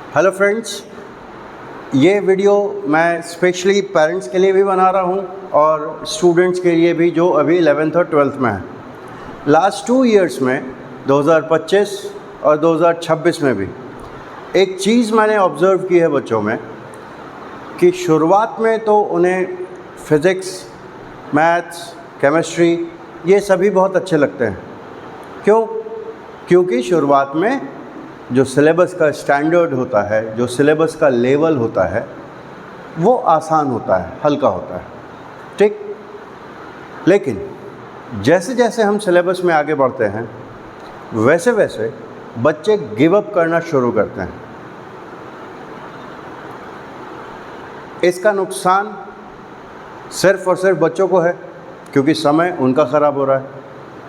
Hello friends, ये video मैं specially parents के लिए भी बना रहा हूँ और स्टूडेंट्स के लिए भी जो अभी 11th और 12th में हैं। लास्ट 2 इयर्स में 2025 और 2026 में भी एक चीज़ मैंने ऑब्ज़र्व की है बच्चों में कि शुरुआत में तो उन्हें फ़िज़िक्स, मैथ्स, केमिस्ट्री ये सभी बहुत अच्छे लगते हैं। क्यों? क्योंकि शुरुआत में जो सिलेबस का स्टैंडर्ड होता है, जो सिलेबस का लेवल होता है, वो आसान होता है, हल्का होता है, ठीक। लेकिन जैसे जैसे हम सिलेबस में आगे बढ़ते हैं वैसे वैसे बच्चे गिव अप करना शुरू करते हैं। इसका नुकसान सिर्फ़ और सिर्फ बच्चों को है, क्योंकि समय उनका ख़राब हो रहा है,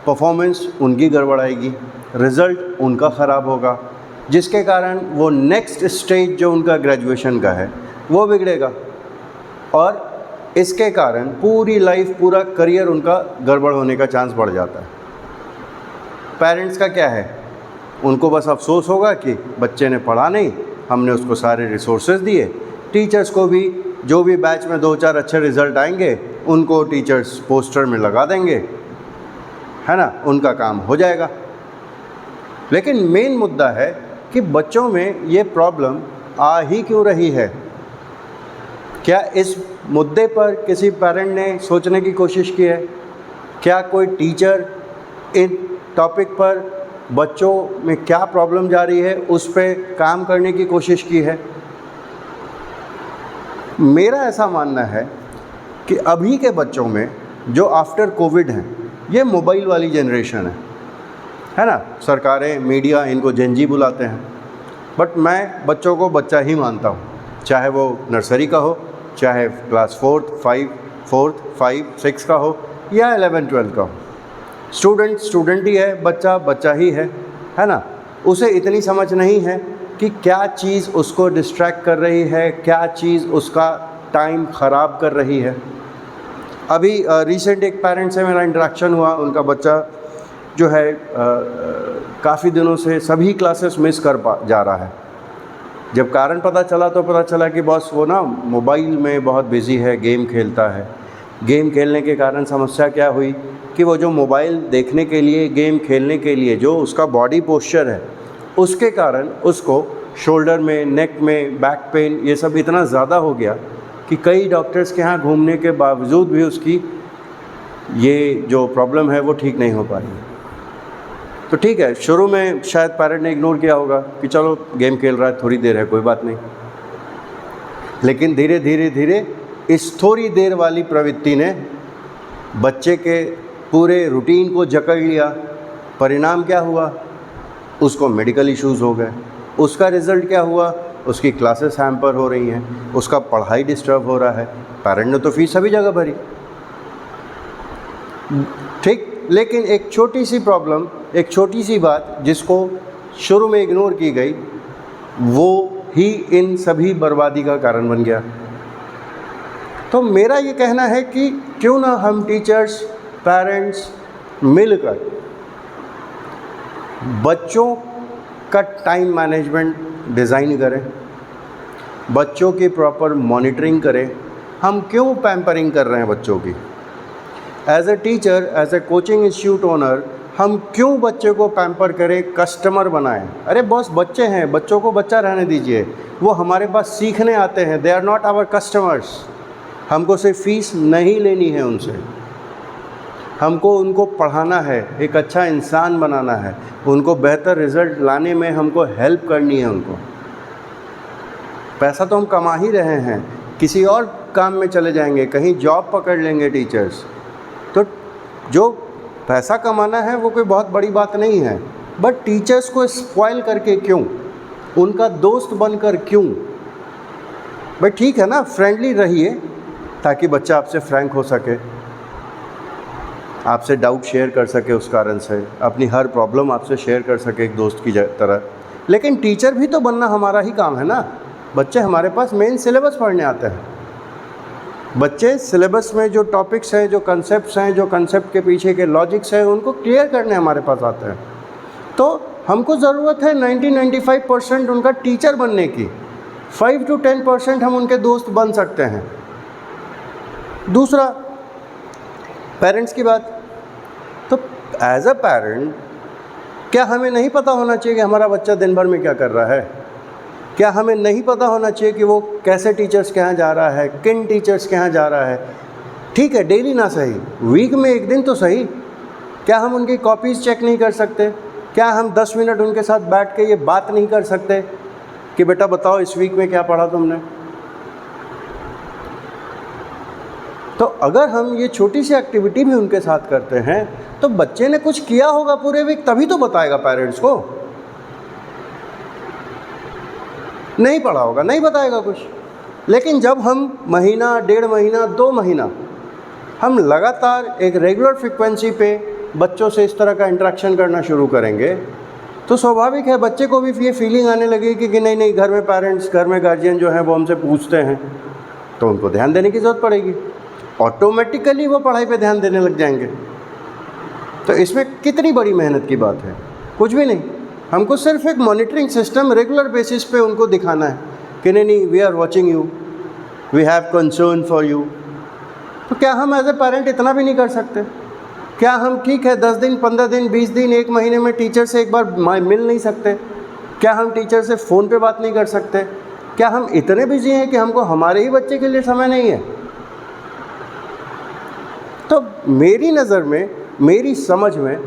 परफॉर्मेंस उनकी गड़बड़ाएगी, रिज़ल्ट उनका ख़राब होगा, जिसके कारण वो नेक्स्ट स्टेज जो उनका ग्रेजुएशन का है वो बिगड़ेगा और इसके कारण पूरी लाइफ, पूरा करियर उनका गड़बड़ होने का चांस बढ़ जाता है। पेरेंट्स का क्या है, उनको बस अफसोस होगा कि बच्चे ने पढ़ा नहीं, हमने उसको सारे रिसोर्सेज दिए। टीचर्स को भी जो भी बैच में 2-4 अच्छे रिज़ल्ट आएंगे उनको टीचर्स पोस्टर में लगा देंगे, है ना, उनका काम हो जाएगा। लेकिन मेन मुद्दा है कि बच्चों में ये प्रॉब्लम आ ही क्यों रही है। क्या इस मुद्दे पर किसी पेरेंट ने सोचने की कोशिश की है? क्या कोई टीचर इन टॉपिक पर बच्चों में क्या प्रॉब्लम जा रही है उस पर काम करने की कोशिश की है? मेरा ऐसा मानना है कि अभी के बच्चों में जो आफ्टर कोविड हैं, ये मोबाइल वाली जनरेशन है ना। सरकारें, मीडिया इनको जेनजी बुलाते हैं, बट मैं बच्चों को बच्चा ही मानता हूँ, चाहे वो नर्सरी का हो, चाहे क्लास 4th, 5, 6 का हो या 11th-12th का हो। स्टूडेंट स्टूडेंट ही है, बच्चा बच्चा ही है ना। उसे इतनी समझ नहीं है कि क्या चीज़ उसको डिस्ट्रैक्ट कर रही है, क्या चीज़ उसका टाइम ख़राब कर रही है। अभी रिसेंट एक पेरेंट से मेरा इंटरेक्शन हुआ, उनका बच्चा जो है काफ़ी दिनों से सभी क्लासेस मिस कर जा रहा है। जब कारण पता चला तो पता चला कि बॉस वो ना मोबाइल में बहुत बिज़ी है, गेम खेलता है। गेम खेलने के कारण समस्या क्या हुई कि वो जो मोबाइल देखने के लिए, गेम खेलने के लिए जो उसका बॉडी पोस्चर है, उसके कारण उसको शोल्डर में, नेक में, बैक पेन ये सब इतना ज़्यादा हो गया कि कई डॉक्टर्स के यहाँ घूमने के बावजूद भी उसकी ये जो प्रॉब्लम है वो ठीक नहीं हो पा रही। तो ठीक है, शुरू में शायद पेरेंट ने इग्नोर किया होगा कि चलो गेम खेल रहा है, थोड़ी देर है, कोई बात नहीं। लेकिन धीरे धीरे इस थोड़ी देर वाली प्रवृत्ति ने बच्चे के पूरे रूटीन को जकड़ लिया। परिणाम क्या हुआ? उसको मेडिकल इश्यूज़ हो गए। उसका रिज़ल्ट क्या हुआ? उसकी क्लासेस हैम्पर हो रही हैं, उसका पढ़ाई डिस्टर्ब हो रहा है। पेरेंट ने तो फीस सभी जगह भरी, ठीक। लेकिन एक छोटी सी प्रॉब्लम, एक छोटी सी बात जिसको शुरू में इग्नोर की गई, वो ही इन सभी बर्बादी का कारण बन गया। तो मेरा ये कहना है कि क्यों ना हम टीचर्स, पेरेंट्स मिलकर बच्चों का टाइम मैनेजमेंट डिज़ाइन करें, बच्चों की प्रॉपर मॉनिटरिंग करें। हम क्यों पैम्परिंग कर रहे हैं बच्चों की? As a teacher, as a coaching institute owner, हम क्यों बच्चे को पैम्पर करें, कस्टमर बनाएं? अरे बॉस, बच्चे हैं, बच्चों को बच्चा रहने दीजिए। वो हमारे पास सीखने आते हैं, they are not our customers. हमको सिर्फ फीस नहीं लेनी है उनसे, हमको उनको पढ़ाना है, एक अच्छा इंसान बनाना है, उनको बेहतर रिज़ल्ट लाने में हमको हेल्प करनी है। उनको पैसा तो हम कमा ही रहे हैं, किसी और काम में चले जाएंगे, कहीं जॉब पकड़ लेंगे टीचर्स। तो जो पैसा कमाना है वो कोई बहुत बड़ी बात नहीं है, बट टीचर्स को स्पॉइल करके क्यों, उनका दोस्त बनकर क्यों? भाई ठीक है ना, फ्रेंडली रहिए ताकि बच्चा आपसे फ्रैंक हो सके, आपसे डाउट शेयर कर सके, उस कारण से अपनी हर प्रॉब्लम आपसे शेयर कर सके एक दोस्त की तरह। लेकिन टीचर भी तो बनना हमारा ही काम है ना। बच्चे हमारे पास मेन सिलेबस पढ़ने आते हैं। बच्चे सिलेबस में जो टॉपिक्स हैं, जो कंसेप्ट्स हैं, जो कंसेप्ट के पीछे के लॉजिक्स हैं, उनको क्लियर करने हमारे पास आते हैं। तो हमको ज़रूरत है 90-95% उनका टीचर बनने की, 5 to 10% हम उनके दोस्त बन सकते हैं। दूसरा, पेरेंट्स की बात, तो एज अ पेरेंट क्या हमें नहीं पता होना चाहिए कि हमारा बच्चा दिन भर में क्या कर रहा है? क्या हमें नहीं पता होना चाहिए कि वो कैसे टीचर्स के यहाँ जा रहा है, किन टीचर्स के यहाँ जा रहा है? ठीक है, डेली ना सही, वीक में एक दिन तो सही। क्या हम उनकी कॉपीज़ चेक नहीं कर सकते? क्या हम 10 मिनट उनके साथ बैठ के ये बात नहीं कर सकते कि बेटा बताओ इस वीक में क्या पढ़ा तुमने? तो अगर हम ये छोटी सी एक्टिविटी भी उनके साथ करते हैं तो बच्चे ने कुछ किया होगा पूरे वीक, तभी तो बताएगा पेरेंट्स को। नहीं पढ़ा होगा, नहीं बताएगा कुछ। लेकिन जब हम महीना, 1.5 महीना, 2 महीना हम लगातार एक रेगुलर फ्रिक्वेंसी पे बच्चों से इस तरह का इंटरेक्शन करना शुरू करेंगे तो स्वाभाविक है बच्चे को भी ये फीलिंग आने लगेगी कि नहीं नहीं, घर में पेरेंट्स, घर में गार्जियन जो हैं वो हमसे पूछते हैं, तो उनको ध्यान देने की ज़रूरत पड़ेगी। ऑटोमेटिकली वो पढ़ाई पे ध्यान देने लग जाएंगे। तो इसमें कितनी बड़ी मेहनत की बात है? कुछ भी नहीं। हमको सिर्फ एक मॉनिटरिंग सिस्टम रेगुलर बेसिस पे उनको दिखाना है कि नहीं नहीं, we are watching you, we have concern for you. तो क्या हम एज ए पेरेंट इतना भी नहीं कर सकते? क्या हम ठीक है 10 दिन, 15 दिन, 20 दिन, 1 महीने में टीचर से एक बार मिल नहीं सकते? क्या हम टीचर से फ़ोन पे बात नहीं कर सकते? क्या हम इतने बिजी हैं कि हमको हमारे ही बच्चे के लिए समय नहीं है? तो मेरी नज़र में, मेरी समझ में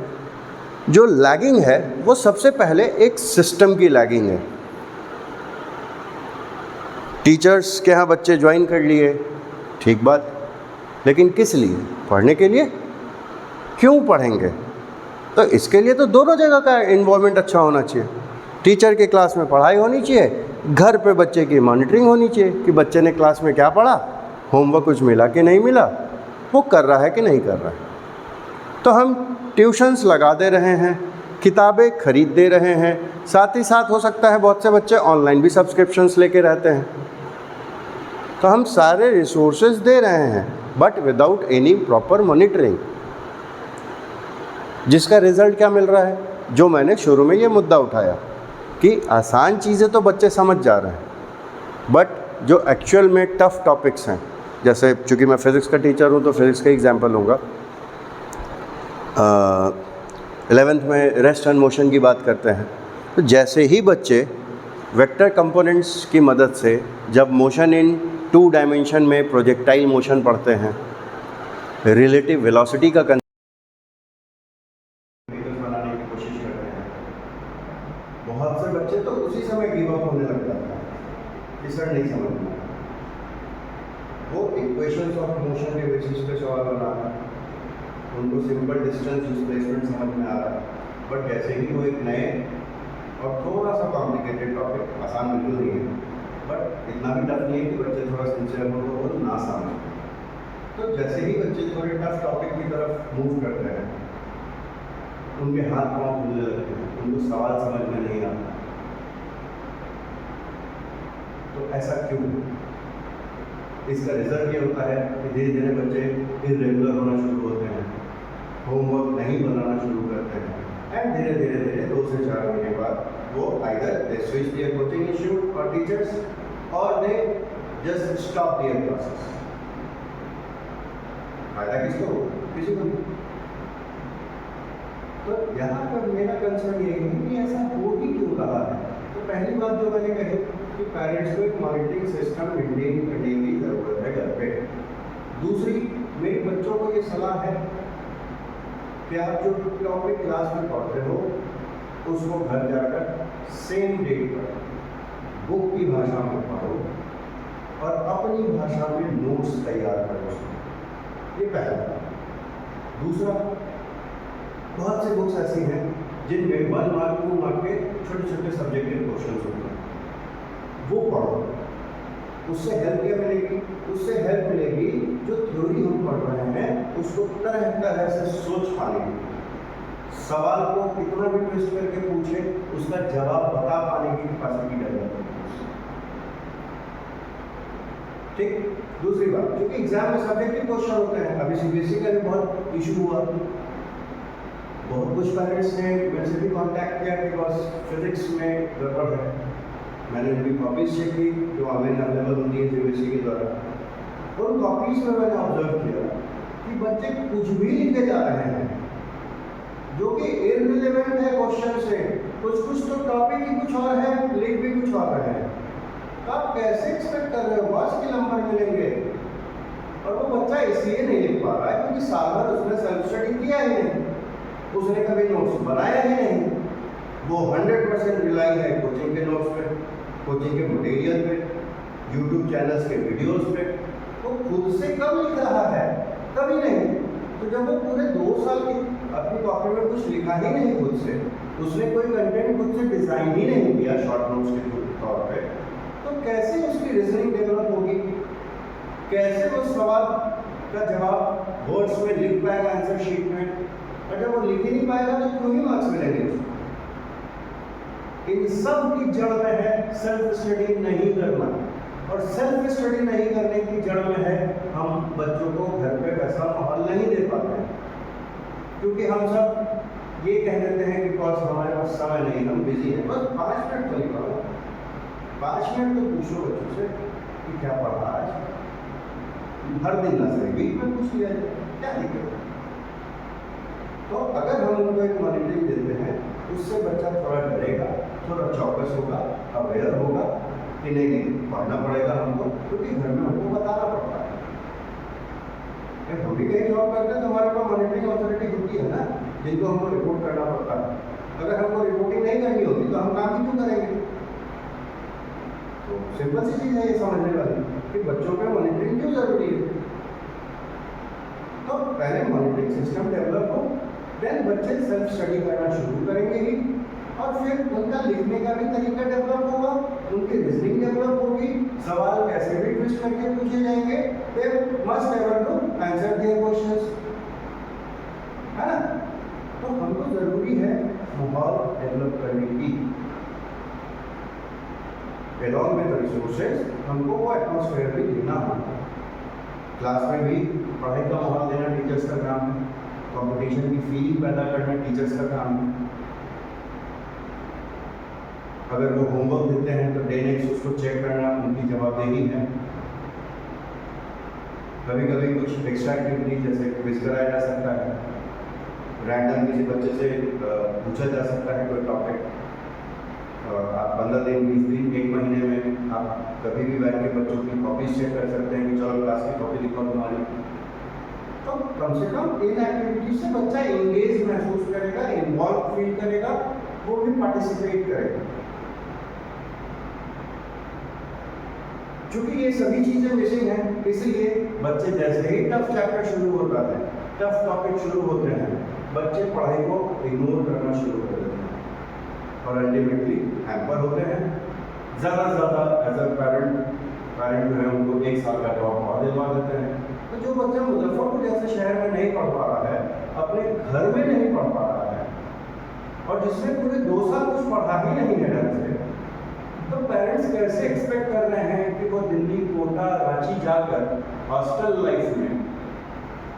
जो लैगिंग है वो सबसे पहले एक सिस्टम की लैगिंग है। टीचर्स के यहाँ बच्चे ज्वाइन कर लिए, ठीक बात, लेकिन किस लिए? पढ़ने के लिए। क्यों पढ़ेंगे? तो इसके लिए तो दोनों जगह का इन्वॉल्वमेंट अच्छा होना चाहिए। टीचर के क्लास में पढ़ाई होनी चाहिए, घर पे बच्चे की मॉनिटरिंग होनी चाहिए कि बच्चे ने क्लास में क्या पढ़ा, होमवर्क कुछ मिला कि नहीं मिला, वो कर रहा है कि नहीं कर रहा है। तो हम ट्यूशन्स लगा दे रहे हैं, किताबें खरीद दे रहे हैं, साथ ही साथ हो सकता है बहुत से बच्चे ऑनलाइन भी सब्सक्रिप्शंस लेके रहते हैं। तो हम सारे रिसोर्सेज दे रहे हैं but without any proper monitoring, जिसका रिज़ल्ट क्या मिल रहा है? जो मैंने शुरू में ये मुद्दा उठाया कि आसान चीज़ें तो बच्चे समझ जा रहे हैं बट जो एक्चुअल में टफ़ टॉपिक्स हैं, जैसे चूँकि मैं फ़िज़िक्स का टीचर हूँ तो फिज़िक्स का एग्जांपल लूँगा। 11th में रेस्ट एंड मोशन की बात करते हैं, तो जैसे ही बच्चे वेक्टर कंपोनेंट्स की मदद से जब मोशन इन 2 डायमेंशन में प्रोजेक्टाइल मोशन पढ़ते हैं, रिलेटिव वेलोसिटी का बनाने की कोशिश करते हैं, बहुत से बच्चे तो उसी समय गिव अप होने लग जाते हैं कि सर नहीं समझ में। वो इक्वेशंस ऑफ मोशन के बेसिस पे सवाल बना रहा है, उनको सिंपल डिस्टेंस डिस्प्लेसमेंट समझ में आ रहा है, बट जैसे ही वो एक नए और थोड़ा सा कॉम्प्लिकेटेड टॉपिक, आसान बिल्कुल नहीं है बट इतना भी टफ नहीं है कि बच्चे थोड़ा सिंसियर हो तो वो ना समझ, तो जैसे ही बच्चे थोड़े टफ टॉपिक की तरफ मूव करते हैं उनके हाथ पाँव फूलने लगते हैं, उनको सवाल समझ में नहीं आता। तो ऐसा क्यों? इसका रिजल्ट ये होता है कि धीरे धीरे बच्चे इरेगुलर होना शुरू होते हैं, होमवर्क नहीं बनाना शुरू करते हैं एंड धीरे धीरे धीरे 2 से 4 महीने बाद वो either they switch there coaching institute और टीचर्स और they just stop there classes. फायदा किसको? किसी को नहीं। तो यहाँ पर मेरा कंसर्न ये है कि ऐसा हो ही क्यों रहा है। तो पहली बात जो मैंने कही कि पेरेंट्स को एक मॉनिटरिंग सिस्टम मेंटेन करने की ज़रूरत है घर पे। दूसरी, मेरे बच्चों को ये सलाह है कि आप जो टॉपिक क्लास में पढ़ते हो उसको घर जाकर सेम डेट पर बुक की भाषा में पढ़ो और अपनी भाषा में नोट्स तैयार करो। ये पहला। दूसरा, बहुत से बुक्स ऐसी हैं जिनमें 1 मार्क 2 मार्क के छोटे छोटे सब्जेक्टिव क्वेश्चन होते हैं, वो पढ़ो। उससे हेल्प क्या मिलेगी? उससे हेल्प मिलेगी जो थ्योरी हम पढ़ रहे हैं उसको तरह तरह से सोच पाने की, सवाल को कितना भी ट्विस्ट करके पूछे उसका जवाब बता पाने की कैपेसिटी डेवलप होगी। ठीक। दूसरी बात, क्योंकि एग्जाम में सब्जेक्टिव क्वेश्चन होते हैं, अभी सीबीएसई का भी बहुत इशू हुआ, बहुत कुछ पेरेंट्स ने मेरे से भी कांटेक्ट किया बिकॉज फिजिक्स में गड़बड़ है। मैंने उनकी कॉपीज चेक की जो ऑनलाइन अवेलेबल होती है सीबीएसई के द्वारा, और उन कॉपीज में मैंने ऑब्जर्व किया कि बच्चे कुछ भी लिखे जा रहे हैं जो कि इररिलेवेंट है क्वेश्चन से। कुछ तो टॉपिक ही कुछ और है, लिख भी कुछ और रहे हैं। तो आप कैसे एक्सपेक्ट कर रहे हो बस के नंबर मिलेंगे? और वो बच्चा इसलिए नहीं लिख पा रहा है क्योंकि साल भर उसने सेल्फ स्टडी किया ही नहीं, उसने कभी नोट्स बनाया ही नहीं। वो 100% रिलाई है कोचिंग के नोट्स पे, कोचिंग के मटेरियल पे, यूट्यूब चैनल्स के वीडियोस पे। वो खुद से कब लिख रहा है? कभी नहीं। तो जब वो पूरे 2 साल की अपनी कॉपी में कुछ लिखा ही नहीं खुद से, उसने कोई कंटेंट खुद से डिज़ाइन ही नहीं किया शॉर्ट नोट्स के तौर पे, तो कैसे उसकी रीजनिंग डेवलप होगी? कैसे वो सवाल का जवाब वर्ड्स में लिख पाएगा आंसर शीट में? और जब वो लिख ही नहीं पाएगा तो क्यों ही मार्क्स मिलेंगे उसको? इन सब की जड़ में है सेल्फ स्टडी नहीं करना, और सेल्फ स्टडी नहीं करने की जड़ में है हम बच्चों को घर पे वैसा माहौल नहीं दे पाते हैं। क्योंकि हम सब ये कह देते हैं बिकॉज हमारे पास समय नहीं, हम बिजी हैं। बस 5 मिनट तो निकालो, 5 मिनट तो पूछो बच्चों से कि क्या पढ़ा आज। हर दिन ना सही, वीक में पूछ लिया जाए, क्या दिक्कत है? तो अगर हम उनको एक मॉनिटरिंग देते हैं, उससे बच्चा थोड़ा डरेगा, थोड़ा चौकस होगा, अवेयर होगा कि नहीं पढ़ना पड़ेगा हमको, क्योंकि घर में हमको बताना पड़ता है। हम भी कहीं जॉब करते हैं तो हमारे पास मॉनिटरिंग अथॉरिटी होती है ना, जिनको हमको रिपोर्ट करना पड़ता है। अगर हमको रिपोर्टिंग नहीं करनी होती तो हम काम ही क्यों करेंगे? तो सिंपल सी चीज़ है ये समझने वाली कि बच्चों पे मॉनिटरिंग क्यों जरूरी है। तो पहले मॉनिटरिंग सिस्टम डेवलप हो, देन बच्चे सेल्फ स्टडी करना शुरू करेंगे ही, और फिर उनका लिखने का भी तरीका डेवलप होगा, उनकी रीजनिंग डेवलप होगी, सवाल कैसे भी ट्विस्ट करके पूछे जाएंगे, फिर must ever to answer their questions, है ना? तो हमको जरूरी है माहौल डेवलप करने की, along with रिसोर्सेज हमको वो एटमॉस्फेयर भी देना होगा। क्लास में भी पढ़ाई का माहौल देना टीचर्स का काम है, कंपटीशन की फीलिंग पैदा करना टीचर्स का काम है। अगर वो होमवर्क देते हैं तो डे नेक्स्ट उसको चेक करना उनकी जवाबदेही है। कभी कभी कुछ एक्स्ट्रा एक्टिविटी जैसे क्विज कराया जा सकता है, रैंडम किसी बच्चे से पूछा जा सकता है कोई टॉपिक। आप 15 दिन 20 दिन 1 महीने में आप कभी भी बैठ के बच्चों की कॉपीज चेक कर सकते हैं कि चलो क्लास की कॉपी दिखाओ तुम्हारी। तो कम से कम इन एक्टिविटी से बच्चा एंगेज महसूस करेगा, इन्वॉल्व फील करेगा, वो भी पार्टिसिपेट करेगा। क्योंकि ये सभी चीज़ें मिसिंग हैं, इसलिए बच्चे जैसे ही टफ चैप्टर शुरू होता है, टफ टॉपिक शुरू होते हैं, बच्चे पढ़ाई को इग्नोर करना शुरू कर देते हैं और अल्टीमेटली हैम्पर होते हैं। ज़्यादा से ज़्यादा एज अ पेरेंट जो है उनको 1 साल का ड्रॉप और दिलवा देते हैं। तो जो बच्चा मुजफ्फरपुर जैसे शहर में नहीं पढ़ पा रहा है, अपने घर में नहीं पढ़ पा रहा है, और जिसने पूरे 2 साल कुछ पढ़ा ही नहीं है ढंग से, तो पेरेंट्स कैसे एक्सपेक्ट कर रहे हैं कि वो दिल्ली, कोटा, रांची जाकर हॉस्टल लाइफ में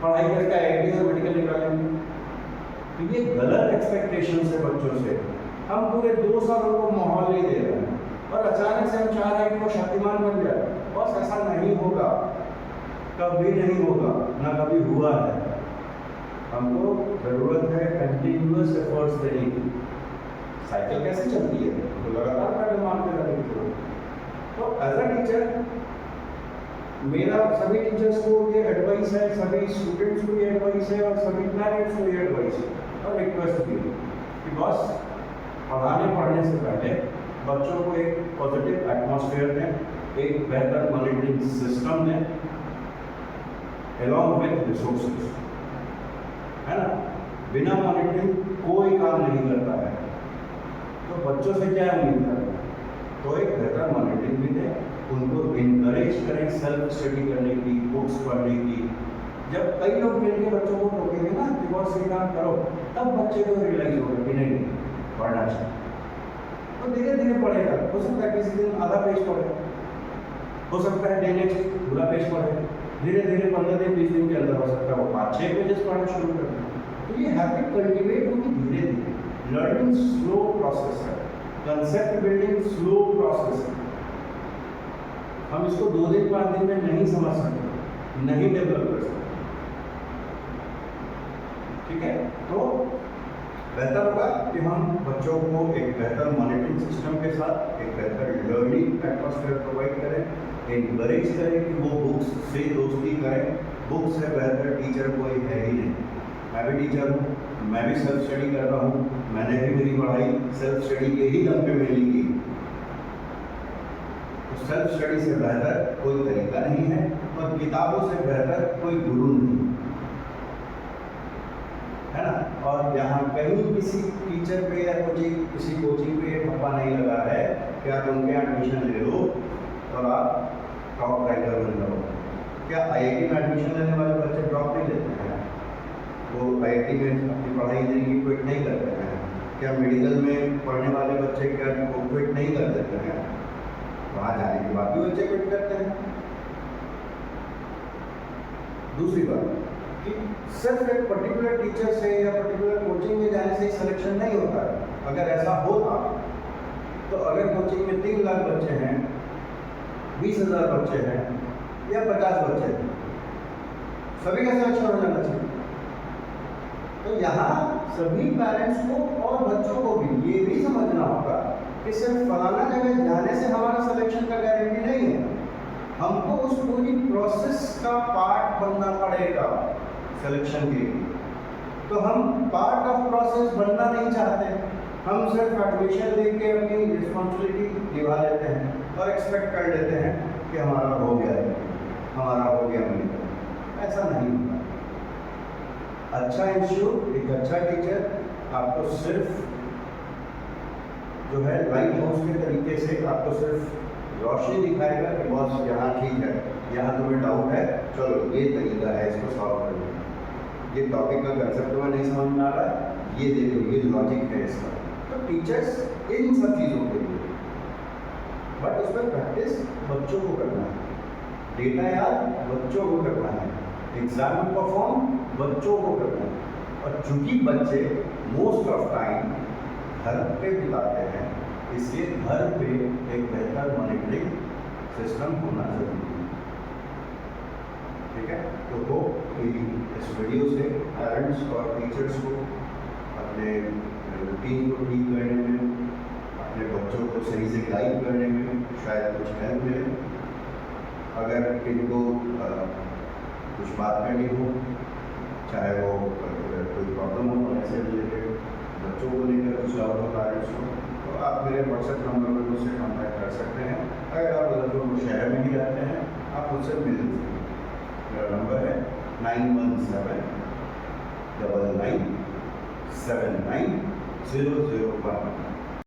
पढ़ाई करके IIT और मेडिकल निकालेंगे? तो ये गलत एक्सपेक्टेशन है बच्चों से। हम पूरे 2 साल उनको माहौल नहीं दे रहे हैं और अचानक से हम चाह रहे हैं कि वो शक्तिमान बन जाए। बस ऐसा नहीं होगा, कभी नहीं होगा, ना कभी हुआ है। हमको ज़रूरत है कंटिन्यूअस एफर्ट्स देने की। साइकिल कैसे चलती है? तो लगातार पैडल मारते रहने की। तो एज अ टीचर मेरा सभी टीचर्स को ये एडवाइस है, सभी स्टूडेंट्स को ये एडवाइस है, और सभी पेरेंट्स को ये एडवाइस है और रिक्वेस्ट भी कि बस पढ़ने से पहले बच्चों को एक पॉजिटिव एटमॉस्फेयर दें, एक बेहतर मॉनिटरिंग सिस्टम दें, अलॉन्ग विथ रिसोर्सेज, है ना? बिना मॉनिटरिंग कोई काम नहीं करता है। तो बच्चों से क्या उम्मीद करें? तो एक बेहतर मॉनिटरिंग भी दें, उनको इनकरेज करें सेल्फ स्टडी करने की, बुक्स पढ़ने की। जब कई लोग मिलकर बच्चों को टोकेंगे ना कि बहुत ये काम करो, तब बच्चे को रियलाइज होगा कि नहीं पढ़ना चाहिए। तो धीरे धीरे पढ़ेगा। हो सकता है किसी दिन आधा पेज पढ़े, हो सकता है डे नेक्स्ट पूरा पेज पढ़े, धीरे धीरे 15 दिन 20 दिन के अंदर हो सकता है वो 5-6 पेजेस पढ़ना शुरू कर दें। तो ये हैबिट कल्टीवेट होगी धीरे धीरे। लर्निंग स्लो प्रोसेस है, कंसेप्ट बिल्डिंग स्लो प्रोसेस है। हम इसको 2 दिन 5 दिन में नहीं समझ सकते, नहीं डेवलप कर सकते। ठीक है, तो बेहतर होगा कि हम बच्चों को एक बेहतर मॉनिटरिंग सिस्टम के साथ एक बेहतर लर्निंग एटमॉस्फेयर प्रोवाइड करें, इनकरेज करें कि वो बुक्स से दोस्ती करें। बुक से बेहतर टीचर कोई है ही नहीं। मैं भी टीचर हूँ, मैं भी सेल्फ स्टडी कर रहा हूँ, मैंने भी मेरी पढ़ाई सेल्फ स्टडी के ही दम पे मिली की। तो सेल्फ स्टडी से बेहतर कोई तरीका नहीं है और किताबों से बेहतर कोई गुरु नहीं है ना। और यहाँ कहीं किसी टीचर पे या किसी कोचिंग पे ठप्पा नहीं लगा है कि आप उनके एडमिशन ले लो और आप टॉप राइटर बन जाओ। क्या आईआईटी में एडमिशन लेने वाले बच्चे ड्रॉप नहीं लेते हैं? वो आईआईटी में अपनी पढ़ाई जिंदगी क्विट नहीं करते हैं? क्या मेडिकल में पढ़ने वाले बच्चे क्या वो क्विट नहीं कर देते हैं? वहाँ जाने के बाद भी बच्चे क्विट करते हैं। दूसरी बात कि सिर्फ एक पर्टिकुलर टीचर से या पर्टिकुलर कोचिंग में जाने से सिलेक्शन नहीं होता है। अगर ऐसा होता तो अगर कोचिंग में 3 लाख बच्चे हैं, 20,000 बच्चे हैं या 50 बच्चे हैं, सभी का सिलेक्शन हो जाना चाहिए। तो यहाँ सभी पेरेंट्स को और बच्चों को भी ये भी समझना होगा कि सिर्फ फलाना जगह जाने से हमारा सिलेक्शन का गारंटी नहीं है। हमको उस पूरी प्रोसेस का पार्ट बनना पड़ेगा सिलेक्शन के लिए। तो हम पार्ट ऑफ प्रोसेस बनना नहीं चाहते, हम सिर्फ एडमिशन लेके अपनी रिस्पॉन्सिबिलिटी निभा लेते हैं और एक्सपेक्ट कर लेते हैं कि हमारा हो गया है, हमारा हो गया मिलेगा। ऐसा नहीं होता। अच्छा इंस्टीट्यूट, एक अच्छा टीचर आपको सिर्फ जो है लाइट हाउस के तरीके से आपको सिर्फ रोशनी दिखाएगा कि बॉस यहाँ ठीक है, यहाँ तुम्हें डाउट है, चलो ये तरीका है इसको सॉल्व करने का। ये टॉपिक का कंसेप्ट में नहीं समझ में आ रहा है, ये देखो ये लॉजिक है इसका। तो टीचर्स इन सब चीज़ों के लिए, बट उस पर प्रैक्टिस बच्चों को करना है, डेटा याद बच्चों को करना है, एग्जाम में परफॉर्म बच्चों को करना है। और चूंकि बच्चे मोस्ट ऑफ टाइम घर पे बिताते हैं, इसलिए घर पे एक बेहतर मॉनिटरिंग सिस्टम होना जरूरी है। ठीक है, तो वो इस वीडियो से पेरेंट्स और टीचर्स को अपने रूटीन को ठीक करने में, अपने बच्चों को सही से गाइड करने में शायद कुछ हेल्प मिले। अगर इनको कुछ बात करनी हो, चाहे वो कोई प्रॉब्लम हो ऐसे रिलेटेड, बच्चों को लेकर कुछ डाउट हो पेरेंट्स को, तो आप मेरे व्हाट्सएप नंबर पर मुझसे कॉन्टैक्ट कर सकते हैं। अगर आप मतलब शहर में ही रहते हैं, आप मुझसे मिल सकते हैं। मेरा नंबर है 9179979001।